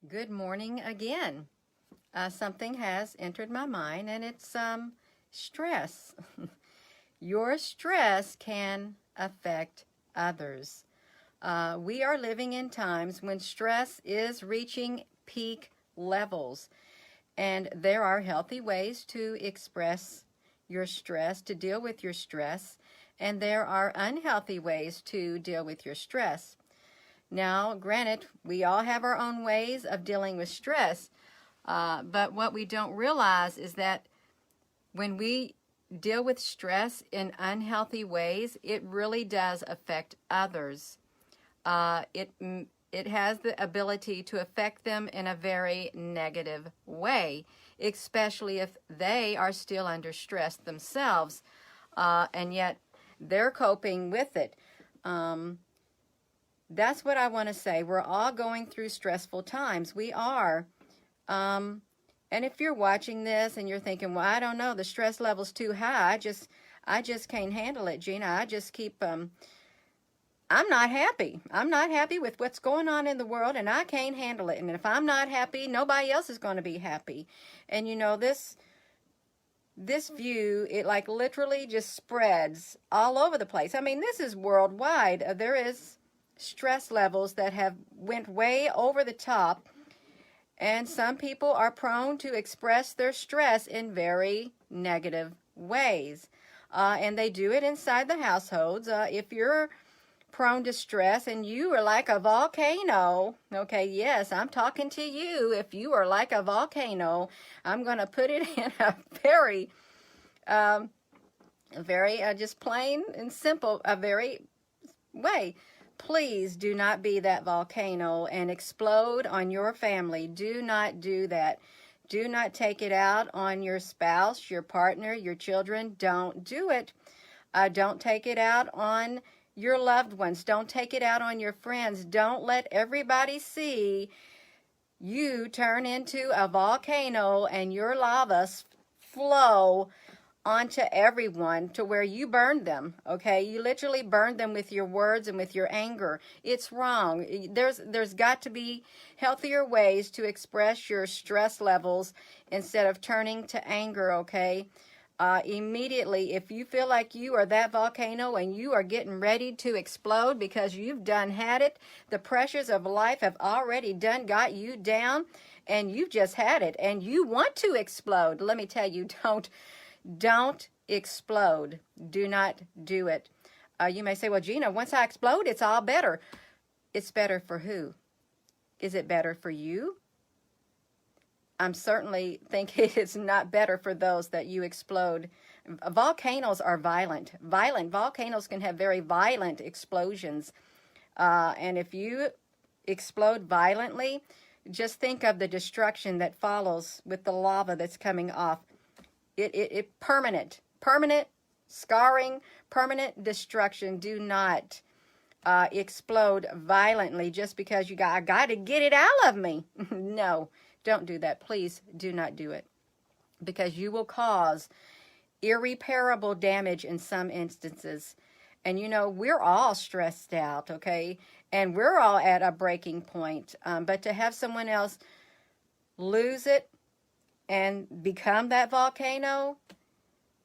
Good morning again. Something has entered my mind, and it's stress. Your stress can affect others. We are living in times when stress is reaching peak levels, and there are healthy ways to express your stress, to deal with your stress, and there are unhealthy ways to deal with your stress. Now, granted, we all have our own ways of dealing with stress, but what we don't realize is that when we deal with stress in unhealthy ways, it really does affect others. It has the ability to affect them in a very negative way, especially if they are still under stress themselves, and yet they're coping with it. That's what I want to say. We're all going through stressful times. We are. And if you're watching this and you're thinking, well, I don't know, the stress level's too high. I just can't handle it, Gina. I just keep, I'm not happy. I'm not happy with what's going on in the world, and I can't handle it. And if I'm not happy, nobody else is going to be happy. And you know, this view, it like literally just spreads all over the place. I mean, this is worldwide. There is stress levels that have went way over the top, and some people are prone to express their stress in very negative ways, and they do it inside the households. If you're prone to stress and you are like a volcano, okay, yes, I'm talking to you. If you are like a volcano, I'm going to put it in a very just plain and simple, a very way. Please do not be that volcano and explode on your family. Do not do that. Do not take it out on your spouse, your partner, your children. Don't do it. Don't take it out on your loved ones. Don't take it out on your friends. Don't let everybody see you turn into a volcano and your lava flow onto everyone to where you burned them, okay? You literally burned them with your words and with your anger. It's wrong. There's got to be healthier ways to express your stress levels instead of turning to anger, okay? Immediately, if you feel like you are that volcano and you are getting ready to explode because you've done had it, the pressures of life have already done got you down, and you've just had it, and you want to explode, let me tell you, don't explode. Do not do it. You may say, well, Gina, once I explode, it's all better. It's better for who? Is it better for you? I'm certainly thinking it's not better for those that you explode. Volcanoes are violent. Volcanoes can have very violent explosions. And if you explode violently, just think of the destruction that follows with the lava that's coming off. It permanent scarring, permanent destruction. Do not explode violently just because I got to get it out of me. No, don't do that. Please do not do it, because you will cause irreparable damage in some instances. And you know, we're all stressed out, okay? And we're all at a breaking point. But to have someone else lose it and become that volcano,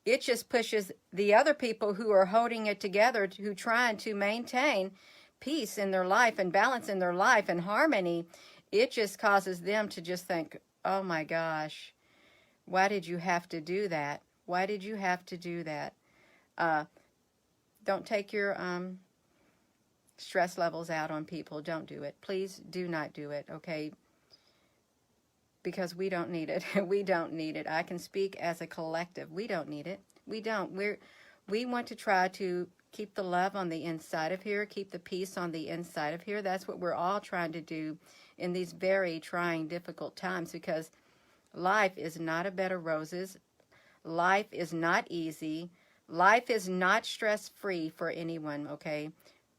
it just pushes the other people who are holding it together, who trying to maintain peace in their life and balance in their life and harmony. It just causes them to just think, oh my gosh, why did you have to do that? Why did you have to do that? Don't take your stress levels out on people. Don't do it. Please do not do it, okay? Because we don't need it. We don't need it. I can speak as a collective. We don't need it. We don't. We want to try to keep the love on the inside of here, keep the peace on the inside of here. That's what we're all trying to do in these very trying, difficult times, because life is not a bed of roses. Life is not easy. Life is not stress-free for anyone, okay?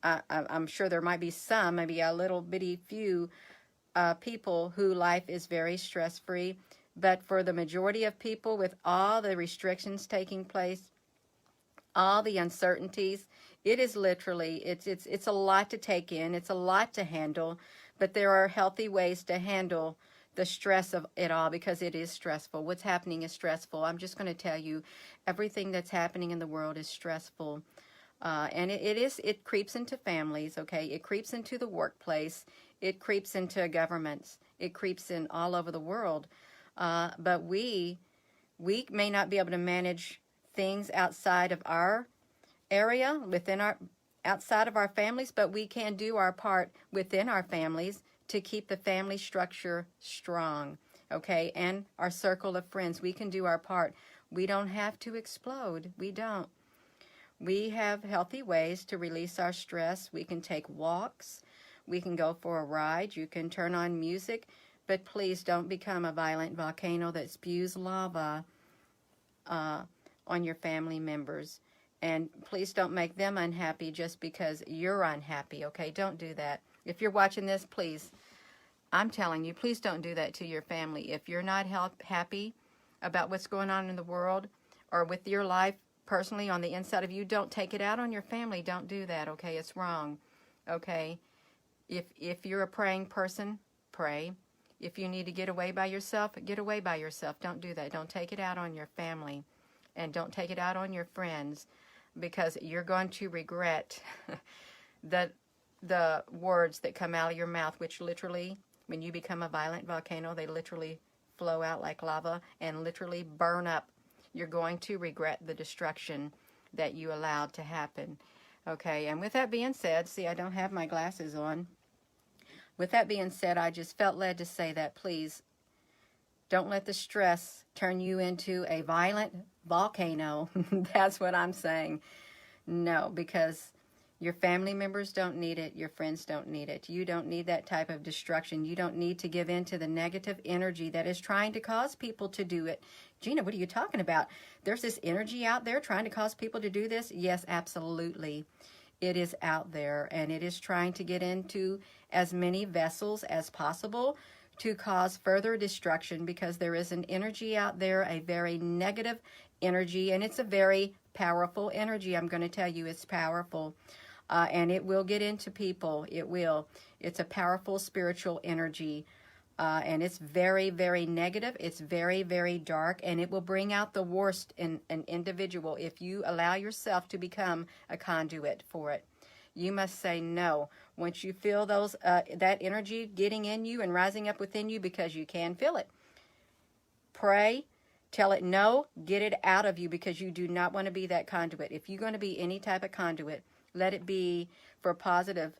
I'm sure there might be some, maybe a little bitty few people who life is very stress-free, but for the majority of people, with all the restrictions taking place, all the uncertainties, it is literally, it's a lot to take in, it's a lot to handle, But there are healthy ways to handle the stress of it all, because it is stressful. What's happening is stressful. I'm just going to tell you, everything that's happening in the world is stressful. And it creeps into families, okay? It creeps into the workplace. It creeps into governments. It creeps in all over the world. But we may not be able to manage things outside of our area, outside of our families, but we can do our part within our families to keep the family structure strong, okay? And our circle of friends, we can do our part. We don't have to explode. We don't. We have healthy ways to release our stress. We can take walks. We can go for a ride. You can turn on music. But please don't become a violent volcano that spews lava on your family members. And please don't make them unhappy just because you're unhappy, okay? Don't do that. If you're watching this, please, I'm telling you, please don't do that to your family. If you're not happy about what's going on in the world or with your life personally on the inside of you, don't take it out on your family. Don't do that, okay? It's wrong, okay? If you're a praying person, pray. If you need to get away by yourself, get away by yourself. Don't do that. Don't take it out on your family, and don't take it out on your friends, because you're going to regret the words that come out of your mouth, which literally, when you become a violent volcano, they literally flow out like lava and literally burn up. You're going to regret the destruction that you allowed to happen. Okay, and with that being said, see, I don't have my glasses on. With that being said, I just felt led to say that, please, don't let the stress turn you into a violent volcano. That's what I'm saying. No, because your family members don't need it. Your friends don't need it. You don't need that type of destruction. You don't need to give in to the negative energy that is trying to cause people to do it. Gina, what are you talking about? There's this energy out there trying to cause people to do this? Yes, absolutely. It is out there, and it is trying to get into as many vessels as possible to cause further destruction, because there is an energy out there, a very negative energy, and it's a very powerful energy. I'm going to tell you, it's powerful, and it will get into people. It will. It's a powerful spiritual energy, and it's very, very negative. It's very, very dark, and it will bring out the worst in an individual if you allow yourself to become a conduit for it. You must say no. Once you feel that energy getting in you and rising up within you, because you can feel it, pray, tell it no, get it out of you, because you do not want to be that conduit. If you're going to be any type of conduit, let it be for positive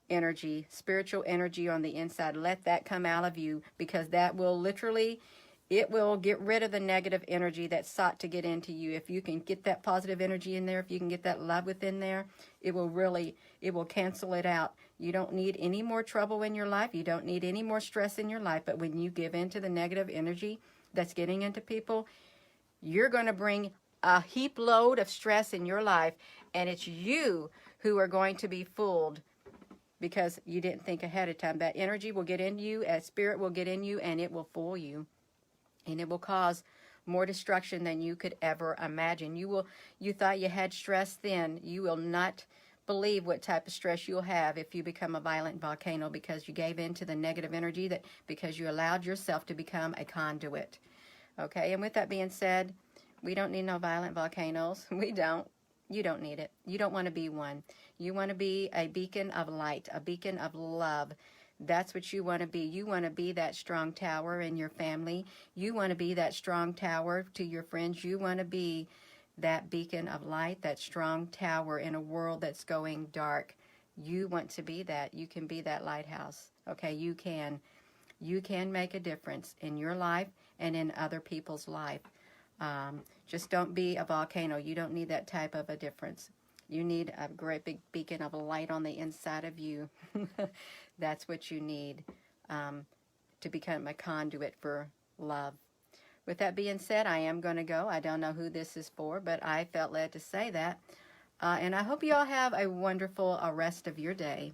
energy, spiritual energy on the inside. Let that come out of you, because that will literally, it will get rid of the negative energy that sought to get into you. If you can get that positive energy in there, if you can get that love within there, it will cancel it out. You don't need any more trouble in your life. You don't need any more stress in your life. But when you give in to the negative energy that's getting into people, you're going to bring a heap load of stress in your life, and it's you who are going to be fooled, because you didn't think ahead of time. That energy will get in you, that spirit will get in you, and it will fool you. And it will cause more destruction than you could ever imagine. You thought you had stress then. You will not believe what type of stress you'll have if you become a violent volcano, because you gave in to the negative energy, because you allowed yourself to become a conduit. Okay, and with that being said, we don't need no violent volcanoes. We don't. You don't need it. You don't want to be one. You want to be a beacon of light, a beacon of love. That's what you want to be. You want to be that strong tower in your family. You want to be that strong tower to your friends. You want to be that beacon of light, that strong tower in a world that's going dark. You want to be that. You can be that lighthouse. Okay, you can. You can make a difference in your life and in other people's life. Just don't be a volcano. You don't need that type of a difference. You need a great big beacon of light on the inside of you. That's what you need to become a conduit for love. With that being said, I am going to go. I don't know who this is for, but I felt led to say that. And I hope you all have a wonderful rest of your day.